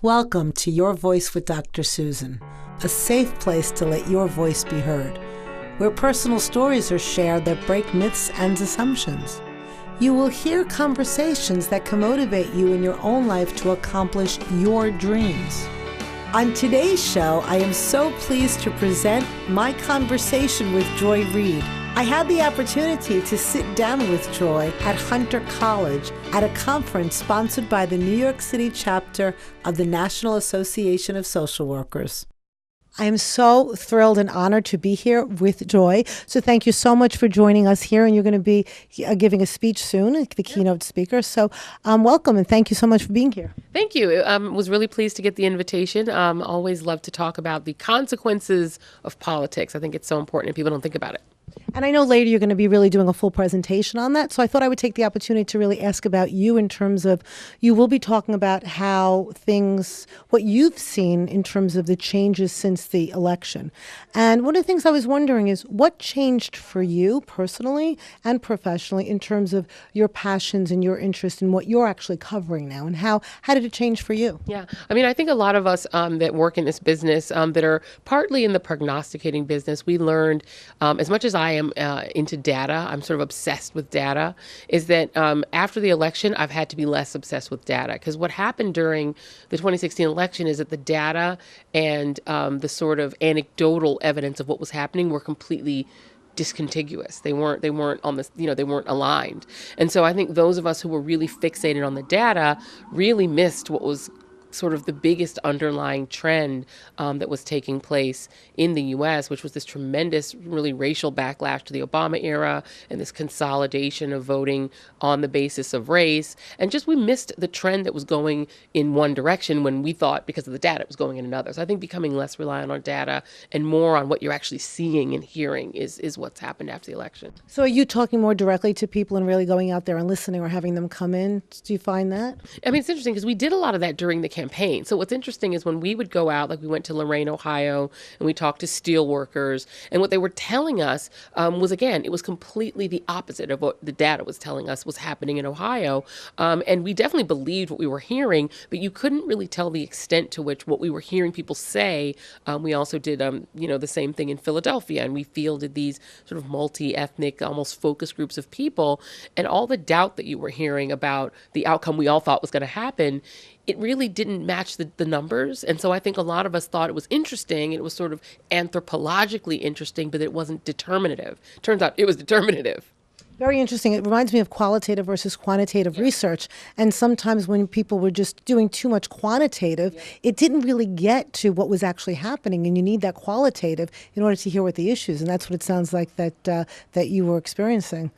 Welcome to Your Voice with Dr. Susan, a safe place to let your voice be heard, where personal stories are shared that break myths and assumptions. You will hear conversations that can motivate you in your own life to accomplish your dreams. On today's show, I am so pleased to present my conversation with Joy-Ann Reid. I had the opportunity to sit down with Joy at Hunter College at a conference sponsored by the New York City chapter of the National Association of Social Workers. I am so thrilled and honored to be here with Joy. So thank you so much for joining us here. And you're going to be giving a speech soon, the keynote speaker. So welcome and thank you so much for being here. Thank you. Was really pleased to get the invitation. Always love to talk about the consequences of politics. I think it's so important and people don't think about it. And I know later you're going to be really doing a full presentation on that. So I thought I would take the opportunity to really ask about you in terms of, you will be talking about how things, what you've seen in terms of the changes since the election. And one of the things I was wondering is what changed for you personally and professionally in terms of your passions and your interest in what you're actually covering now, and how did it change for you? Yeah. I mean, I think a lot of us that work in this business that are partly in the prognosticating business, we learned, as much as I am into data, I'm sort of obsessed with data, is that after the election, I've had to be less obsessed with data. Because what happened during the 2016 election is that the data and the sort of anecdotal evidence of what was happening were completely discontiguous. They weren't on this, they weren't aligned. And so I think those of us who were really fixated on the data really missed what was sort of the biggest underlying trend that was taking place in the U.S., which was this tremendous, really racial backlash to the Obama era and this consolidation of voting on the basis of race. And just we missed the trend that was going in one direction when we thought, because of the data, it was going in another. So I think becoming less reliant on data and more on what you're actually seeing and hearing is what's happened after the election. So are you talking more directly to people and really going out there and listening, or having them come in? Do you find that? I mean, it's interesting because we did a lot of that during the campaign. So what's interesting is when we would go out, like we went to Lorain, Ohio, and we talked to steel workers, and what they were telling us was, again, it was completely the opposite of what the data was telling us was happening in Ohio. And we definitely believed what we were hearing, but you couldn't really tell the extent to which what we were hearing people say. We also did, the same thing in Philadelphia, and we fielded these sort of multi-ethnic, almost focus groups of people, and all the doubt that you were hearing about the outcome we all thought was going to happen, it really didn't match the numbers. And so I think a lot of us thought it was interesting. It was sort of anthropologically interesting, but it wasn't determinative. Turns out it was determinative. Very interesting. It reminds me of qualitative versus quantitative research. And sometimes when people were just doing too much quantitative, it didn't really get to what was actually happening. And you need that qualitative in order to hear what the issues. And that's what it sounds like that you were experiencing.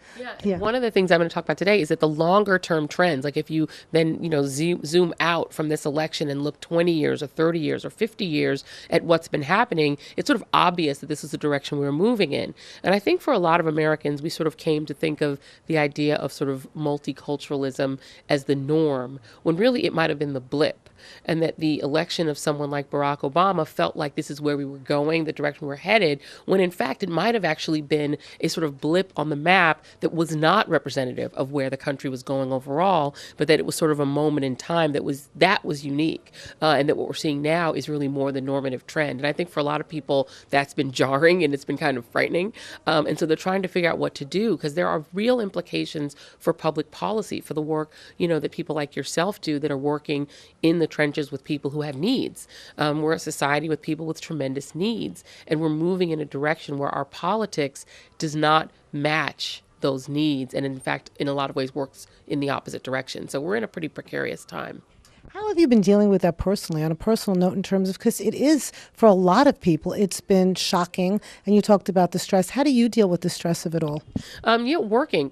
Yeah. One of the things I'm going to talk about today is that the longer term trends, like if you then, zoom out from this election and look 20 years or 30 years or 50 years at what's been happening, it's sort of obvious that this is the direction we were moving in. And I think for a lot of Americans, we sort of came to think of the idea of sort of multiculturalism as the norm, when really it might have been the blip. And that the election of someone like Barack Obama felt like this is where we were going, the direction we're headed, when in fact it might have actually been a sort of blip on the map that was not representative of where the country was going overall, but that it was sort of a moment in time that was unique. And that what we're seeing now is really more the normative trend. And I think for a lot of people, that's been jarring and it's been kind of frightening. And so they're trying to figure out what to do, because there are real implications for public policy, for the work, that people like yourself do that are working in the trenches with people who have needs. We're a society with people with tremendous needs, and we're moving in a direction where our politics does not match those needs, and in fact, in a lot of ways, works in the opposite direction. So we're in a pretty precarious time. How have you been dealing with that personally, on a personal note, in terms of, because it is, for a lot of people, it's been shocking, and you talked about the stress. How do you deal with the stress of it all? Working.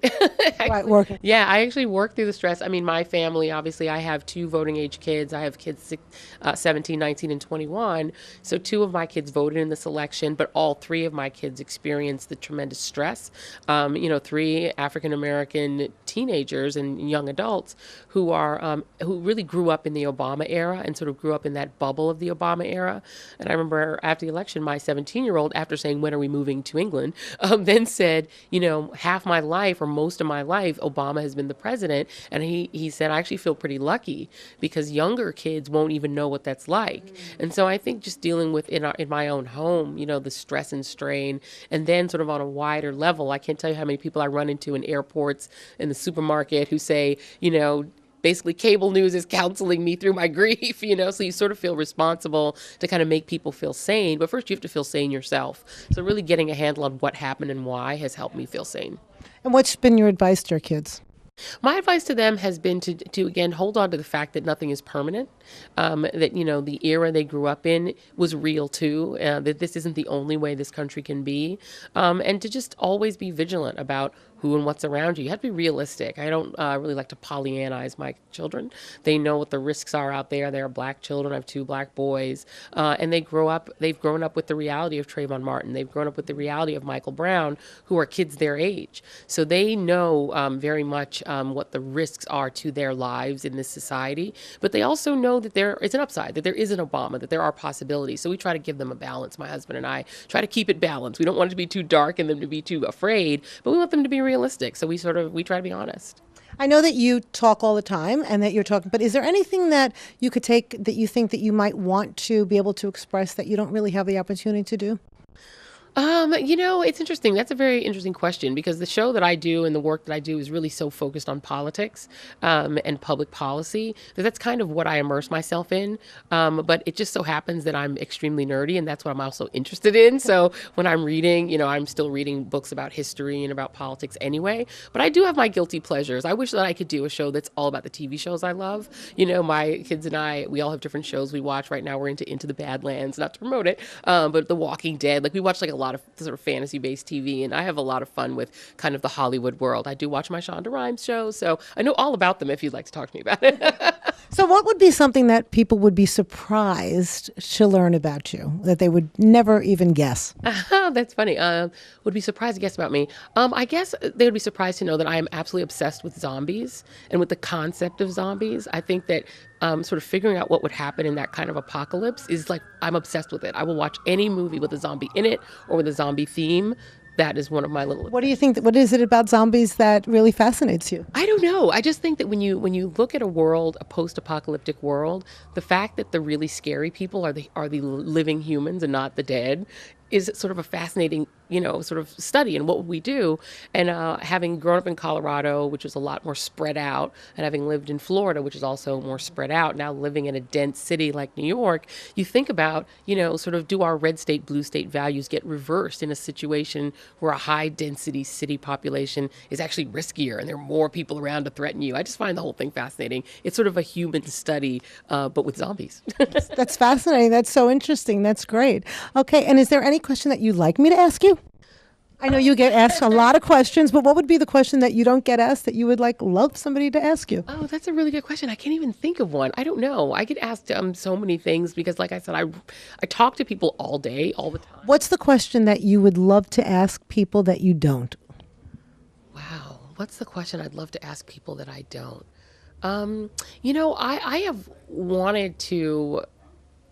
Right, working. Yeah, I actually work through the stress. I mean, my family, obviously, I have 2 voting age kids. I have kids 17, 19, and 21. So 2 of my kids voted in this election, but all 3 of my kids experienced the tremendous stress. 3 African-American teenagers and young adults who are who really grew up in the Obama era and sort of grew up in that bubble of the Obama era. And I remember after the election, my 17-year-old, after saying, "When are we moving to England?" Then said, half my life or most of my life, Obama has been the president. And he said, I actually feel pretty lucky because younger kids won't even know what that's like. And so I think just dealing with in my own home, the stress and strain, and then sort of on a wider level, I can't tell you how many people I run into in airports, in the supermarket who say, basically cable news is counseling me through my grief, so you sort of feel responsible to kind of make people feel sane. But first you have to feel sane yourself. So really getting a handle on what happened and why has helped me feel sane. And what's been your advice to your kids? My advice to them has been to again, hold on to the fact that nothing is permanent, that, the era they grew up in was real too, that this isn't the only way this country can be, and to just always be vigilant about who and what's around you. You have to be realistic. I don't really like to Pollyannize my children. They know what the risks are out there. They are black children. I have 2 black boys, and they've grown up with the reality of Trayvon Martin. They've grown up with the reality of Michael Brown, who are kids their age. So they know very much what the risks are to their lives in this society. But they also know that there is an upside, that there is an Obama, that there are possibilities. So we try to give them a balance. My husband and I try to keep it balanced. We don't want it to be too dark and them to be too afraid, but we want them to be realistic. So we try to be honest. I know that you talk all the time and that you're talking, but is there anything that you could take that you think that you might want to be able to express that you don't really have the opportunity to do? It's interesting. That's a very interesting question because the show that I do and the work that I do is really so focused on politics and public policy that's kind of what I immerse myself in. But it just so happens that I'm extremely nerdy and that's what I'm also interested in. So when I'm reading, I'm still reading books about history and about politics anyway. But I do have my guilty pleasures. I wish that I could do a show that's all about the TV shows I love. My kids and I, we all have different shows we watch. Right now we're into the Badlands, not to promote it, but The Walking Dead. Like we watch like a lot of sort of fantasy-based TV, and I have a lot of fun with kind of the Hollywood world. I do watch my Shonda Rhimes show, so I know all about them if you'd like to talk to me about it. So what would be something that people would be surprised to learn about you, that they would never even guess? That's funny. Would be surprised to guess about me. I guess they would be surprised to know that I am absolutely obsessed with zombies and with the concept of zombies. I think that sort of figuring out what would happen in that kind of apocalypse is like, I'm obsessed with it. I will watch any movie with a zombie in it or with a zombie theme. That is one of my little... What do you think? What is it about zombies that really fascinates you? I don't know. I just think that when you look at a world, a post-apocalyptic world, the fact that the really scary people are the living humans and not the dead is sort of a fascinating, sort of study in what would we do. And having grown up in Colorado, which was a lot more spread out, and having lived in Florida, which is also more spread out, now living in a dense city like New York, you think about, sort of do our red state, blue state values get reversed in a situation where a high density city population is actually riskier and there are more people around to threaten you. I just find the whole thing fascinating. It's sort of a human study, but with zombies. That's fascinating. That's so interesting. That's great. Okay. And is there any question that you'd like me to ask you? I know you get asked a lot of questions, but what would be the question that you don't get asked that you would love somebody to ask you? Oh, that's a really good question. I can't even think of one. I don't know. I get asked so many things because, like I said, I talk to people all day, all the time. What's the question that you would love to ask people that you don't? Wow. What's the question I'd love to ask people that I don't? I have wanted to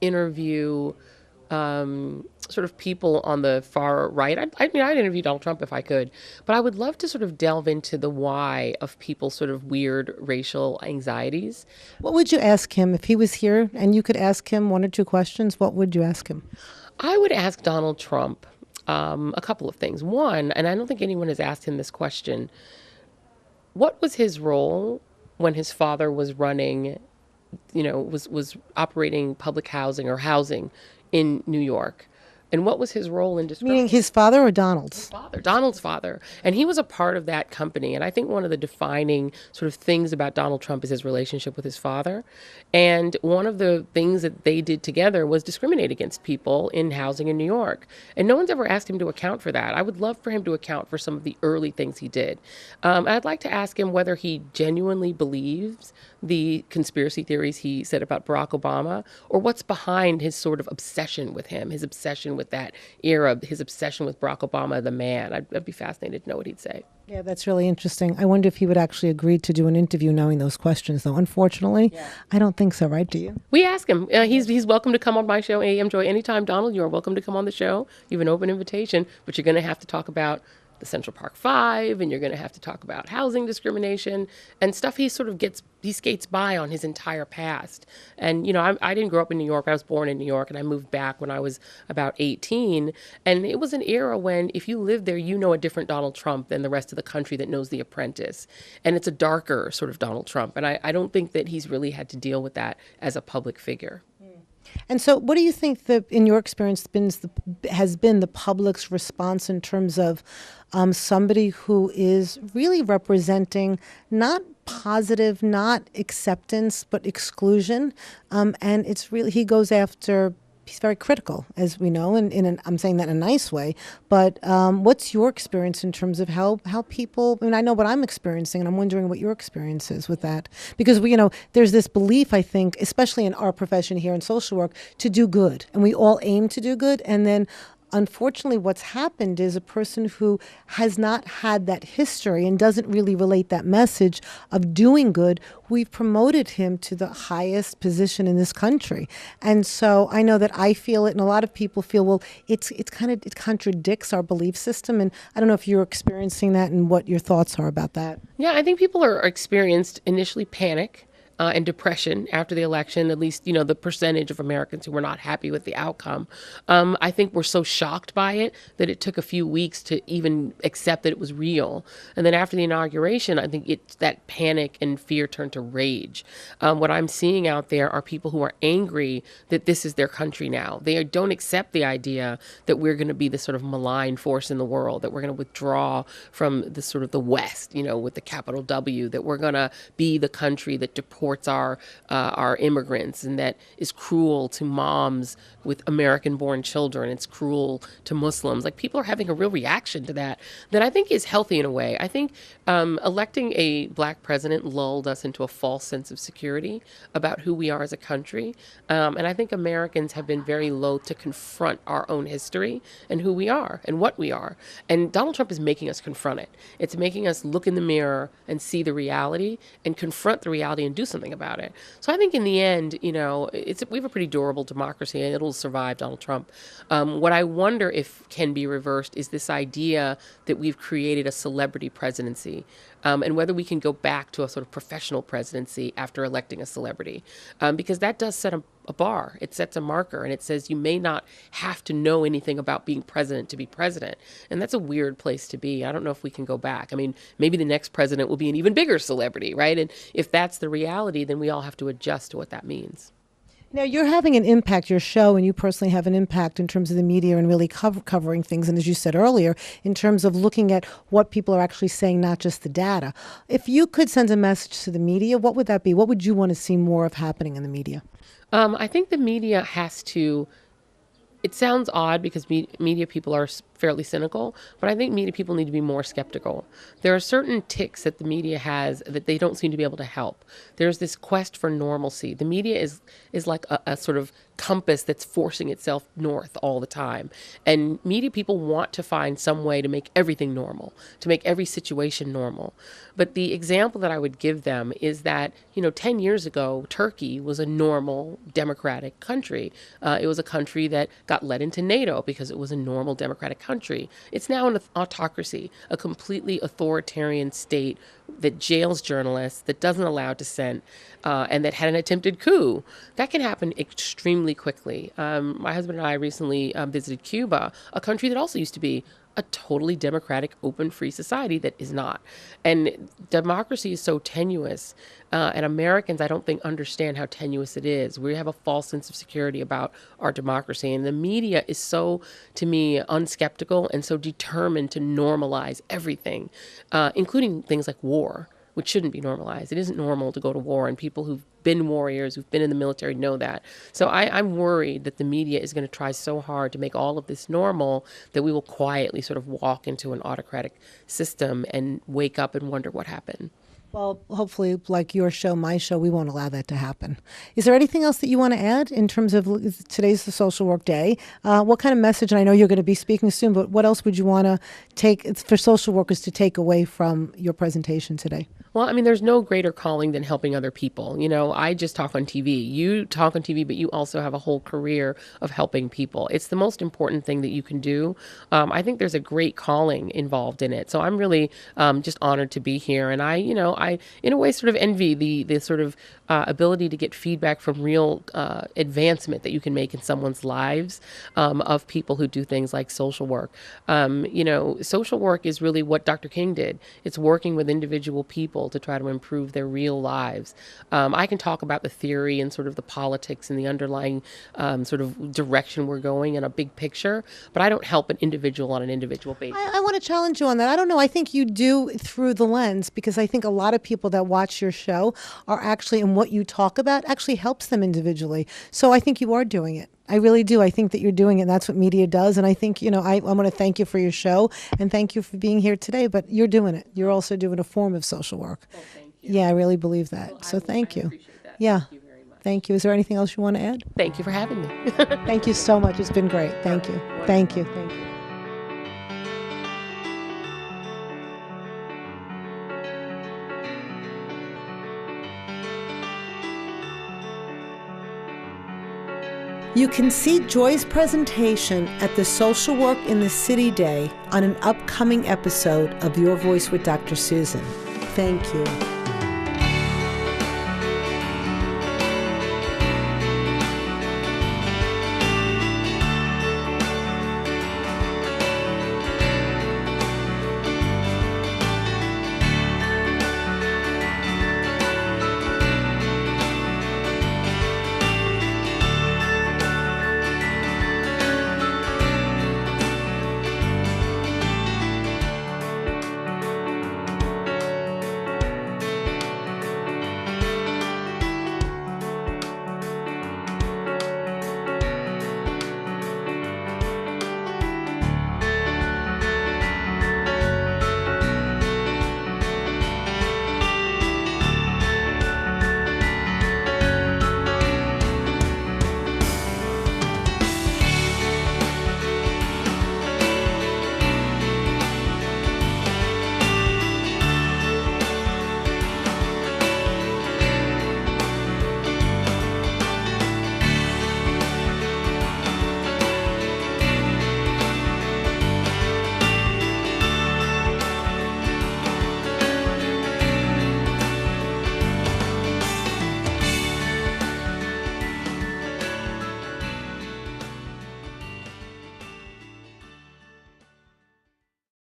interview sort of people on the far right. I'd interview Donald Trump if I could, but I would love to sort of delve into the why of people's sort of weird racial anxieties. What would you ask him if he was here and you could ask him 1 or 2 questions? What would you ask him? I would ask Donald Trump a couple of things. One, and I don't think anyone has asked him this question, what was his role when his father was running, was operating public housing or housing in New York? And what was his role in disrupting? Meaning his father or Donald's? His father, Donald's father. And he was a part of that company. And I think one of the defining sort of things about Donald Trump is his relationship with his father. And one of the things that they did together was discriminate against people in housing in New York. And no one's ever asked him to account for that. I would love for him to account for some of the early things he did. I'd like to ask him whether he genuinely believes the conspiracy theories he said about Barack Obama, or what's behind his sort of obsession with him, his obsession with that era, his obsession with Barack Obama, the man. I'd be fascinated to know what he'd say. Yeah, that's really interesting. I wonder if he would actually agree to do an interview knowing those questions, though. Unfortunately, I don't think so, right? Do you? We ask him. He's welcome to come on my show, AM Joy, anytime. Donald, you are welcome to come on the show. You have an open invitation, but you're going to have to talk about the Central Park Five, and you're going to have to talk about housing discrimination and stuff he skates by on his entire past. And, I didn't grow up in New York. I was born in New York, and I moved back when I was about 18. And it was an era when if you lived there, you know a different Donald Trump than the rest of the country that knows The Apprentice. And it's a darker sort of Donald Trump. And I don't think that he's really had to deal with that as a public figure. And so what do you think that, in your experience, has been the public's response in terms of somebody who is really representing not positive, not acceptance, but exclusion? And it's really, he goes after, he's very critical, as we know, and I'm saying that in a nice way. But what's your experience in terms of how people, I mean, I know what I'm experiencing, and I'm wondering what your experience is with that. Because, there's this belief, I think, especially in our profession here in social work, to do good. And we all aim to do good. And then unfortunately, what's happened is a person who has not had that history and doesn't really relate that message of doing good, we've promoted him to the highest position in this country. And so I know that I feel it, and a lot of people feel, well, it contradicts our belief system. And I don't know if you're experiencing that and what your thoughts are about that. Yeah, I think people are experienced initially panic. And depression after the election, at least, the percentage of Americans who were not happy with the outcome. I think we're so shocked by it that it took a few weeks to even accept that it was real. And then after the inauguration, I think that panic and fear turned to rage. What I'm seeing out there are people who are angry that this is their country now. They don't accept the idea that we're going to be this sort of malign force in the world, that we're going to withdraw from the sort of the West, with the capital W, that we're going to be the country that deports our immigrants, and that is cruel to moms with American-born children. It's cruel to Muslims. Like, people are having a real reaction to that I think is healthy in a way. I think electing a black president lulled us into a false sense of security about who we are as a country. And I think Americans have been very loath to confront our own history and who we are and what we are. And Donald Trump is making us confront it. It's making us look in the mirror and see the reality and confront the reality and do something about it. So I think in the end, we have a pretty durable democracy, and it'll survive Donald Trump. What I wonder if can be reversed is this idea that we've created a celebrity presidency, and whether we can go back to a sort of professional presidency after electing a celebrity, because that does set a bar. It sets a marker, and it says you may not have to know anything about being president to be president. And that's a weird place to be. I don't know if we can go back. I mean, maybe the next president will be an even bigger celebrity, right? And if that's the reality, then we all have to adjust to what that means. Now, you're having an impact, your show, and you personally have an impact in terms of the media and really covering things. And as you said earlier, in terms of looking at what people are actually saying, not just the data. If you could send a message to the media, what would that be? What would you want to see more of happening in the media? I think the media has to, it sounds odd because media people are fairly cynical, but I think media people need to be more skeptical. There are certain tics that the media has that they don't seem to be able to help. There's this quest for normalcy. The media is like a sort of compass that's forcing itself north all the time. And media people want to find some way to make everything normal, to make every situation normal. But the example that I would give them is that, 10 years ago, Turkey was a normal democratic country. It was a country that got let into NATO because it was a normal democratic country. It's now an autocracy, a completely authoritarian state that jails journalists, that doesn't allow dissent, and that had an attempted coup. That can happen extremely quickly. My husband and I recently visited Cuba, a country that also used to be a totally democratic, open, free society that is not. And democracy is so tenuous, and Americans, I don't think, understand how tenuous it is. We have a false sense of security about our democracy, and the media is so, to me, unskeptical and so determined to normalize everything, including things like war, which shouldn't be normalized. It isn't normal to go to war, and people who've been warriors, who've been in the military know that. So I'm worried that the media is going to try so hard to make all of this normal that we will quietly sort of walk into an autocratic system and wake up and wonder what happened. Well, hopefully, like your show, my show, we won't allow that to happen. Is there anything else that you want to add in terms of today's the Social Work Day? What kind of message, and I know you're going to be speaking soon, but what else would you want to take for social workers to take away from your presentation today? Well, I mean, there's no greater calling than helping other people. I just talk on TV. You talk on TV, but you also have a whole career of helping people. It's the most important thing that you can do. I think there's a great calling involved in it. So I'm really just honored to be here. And I in a way sort of envy the sort of ability to get feedback from real advancement that you can make in someone's lives of people who do things like social work. Social work is really what Dr. King did. It's working with individual people to try to improve their real lives. I can talk about the theory and sort of the politics and the underlying sort of direction we're going in a big picture, but I don't help an individual on an individual basis. I want to challenge you on that. I don't know. I think you do through the lens, because I think a lot of people that watch your show are actually, and what you talk about actually helps them individually. So I think you are doing it. I really do. I think that you're doing it, and that's what media does. And I think, I want to thank you for your show and thank you for being here today, but you're doing it. You're also doing a form of social work. Well, thank you. Yeah, I really believe that. Well, So thank I you. appreciate that. Yeah. Thank you very much. Thank you. Is there anything else you want to add? Thank you for having me. Thank you so much. It's been great. Thank you. Wonderful. Thank you. Thank you. You can see Joy's presentation at the Social Work in the City Day on an upcoming episode of Your Voice with Dr. Susan. Thank you.